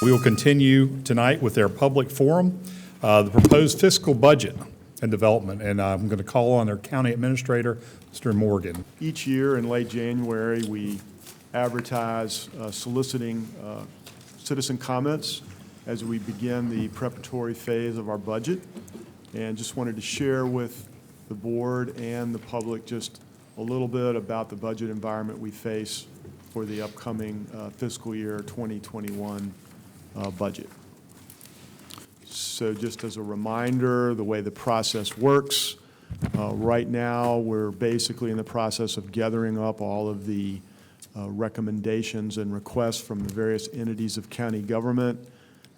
We will continue tonight with their public forum, the proposed fiscal budget and development, and I'm going to call on their county administrator, Mr. Morgan. Each year in late January, we advertise soliciting citizen comments as we begin the preparatory phase of our budget, and just wanted to share with the board and the public just a little bit about the budget environment we face for the upcoming fiscal year 2021 budget. So just as a reminder, the way the process works, right now we're basically in the process of gathering up all of the recommendations and requests from the various entities of county government.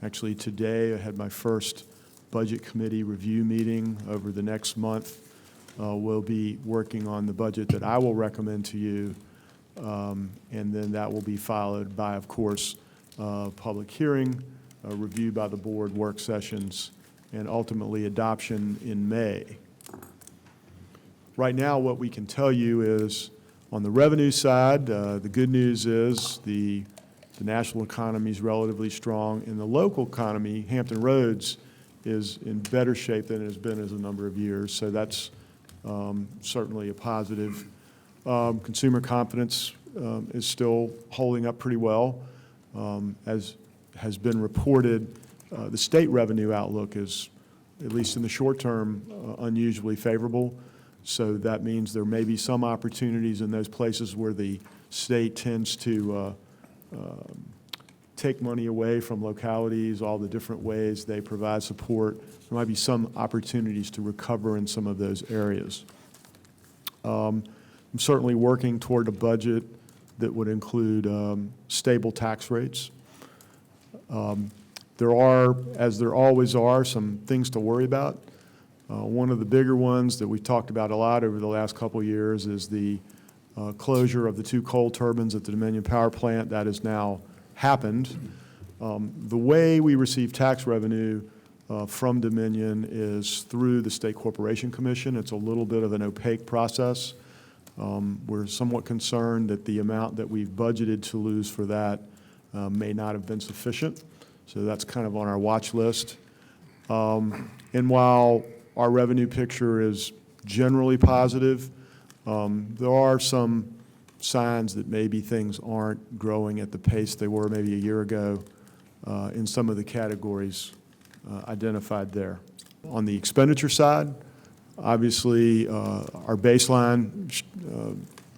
Actually today I had my first budget committee review meeting. Over the next month we'll be working on the budget that I will recommend to you, and then that will be followed by, of course, public hearing, review by the board, work sessions, and ultimately adoption in May. Right now what we can tell you is on the revenue side, the good news is the national economy is relatively strong, and the local economy, Hampton Roads, is in better shape than it has been as a number of years, so that's certainly a positive. Consumer confidence is still holding up pretty well. As has been reported, the state revenue outlook is, at least in the short term, unusually favorable. So that means there may be some opportunities in those places where the state tends to take money away from localities, all the different ways they provide support. There might be some opportunities to recover in some of those areas. I'm certainly working toward a budget that would include stable tax rates. There are, as there always are, some things to worry about. One of the bigger ones that we've talked about a lot over the last couple of years is the closure of the 2 coal turbines at the Dominion Power Plant. That has now happened. The way we receive tax revenue from Dominion is through the State Corporation Commission. It's a little bit of an opaque process. We're somewhat concerned that the amount that we've budgeted to lose for that may not have been sufficient. So that's kind of on our watch list. And while our revenue picture is generally positive, there are some signs that maybe things aren't growing at the pace they were maybe a year ago in some of the categories identified there. On the expenditure side, obviously our baseline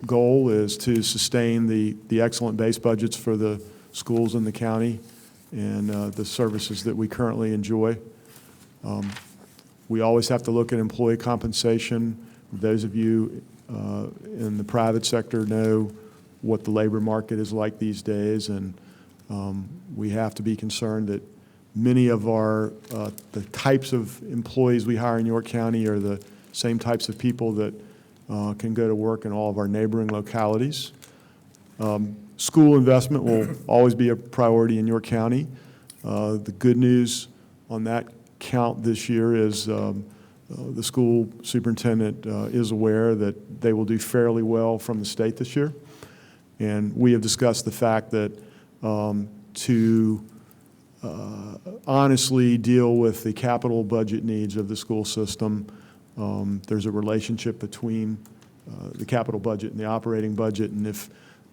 goal is to sustain the excellent base budgets for the schools in the county and the services that we currently enjoy. We always have to look at employee compensation. Those of you in the private sector know what the labor market is like these days, and we have to be concerned that many of our the types of employees we hire in York County are the same types of people that can go to work in all of our neighboring localities. School investment will always be a priority in York County. The good news on that count this year is the school superintendent is aware that they will do fairly well from the state this year. And we have discussed the fact that to honestly deal with the capital budget needs of the school system, there's a relationship between the capital budget and the operating budget, and if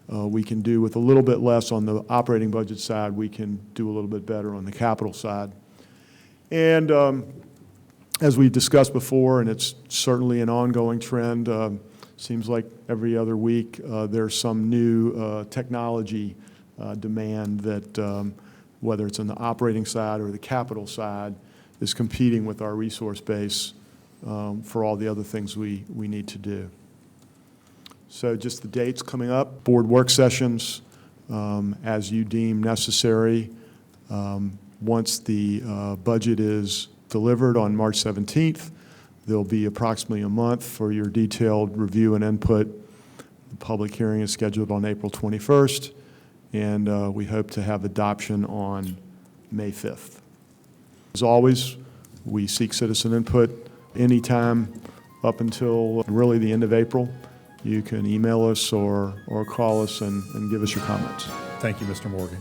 we can do with a little bit less on the operating budget side, we can do a little bit better on the capital side. And as we've discussed before, and it's certainly an ongoing trend, seems like every other week there's some new technology demand that, whether it's on the operating side or the capital side, is competing with our resource base for all the other things we need to do. So just the dates coming up, board work sessions as you deem necessary. Once the budget is delivered on March 17th, there'll be approximately a month for your detailed review and input. The public hearing is scheduled on April 21st, and we hope to have adoption on May 5th. As always, we seek citizen input anytime up until really the end of April. You can email us or call us and give us your comments. Thank you, Mr. Morgan.